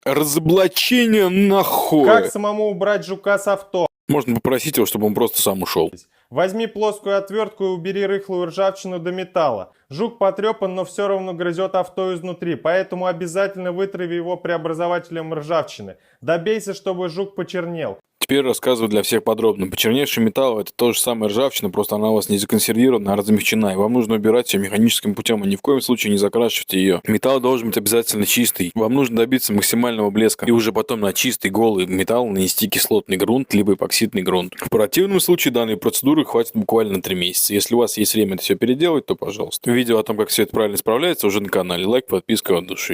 Разоблачение нахуй. Как самому убрать жука с авто? Можно попросить его, чтобы он просто сам ушел. Возьми плоскую отвертку и убери рыхлую ржавчину до металла. Жук потрепан, но все равно грызет авто изнутри, поэтому обязательно вытрави его преобразователем ржавчины. Добейся, чтобы жук почернел. Теперь рассказываю для всех подробно. Почерневший металл — это то же самое ржавчина, просто она у вас не законсервирована, а размягчена. И вам нужно убирать ее механическим путем, и ни в коем случае не закрашивайте ее. Металл должен быть обязательно чистый. Вам нужно добиться максимального блеска. И уже потом на чистый голый металл нанести кислотный грунт, либо эпоксидный грунт. В противном случае данной процедуры хватит буквально на 3 месяца. Если у вас есть время это все переделать, то пожалуйста. Видео о том, как все это правильно справляется, уже на канале. Лайк, подписка от души.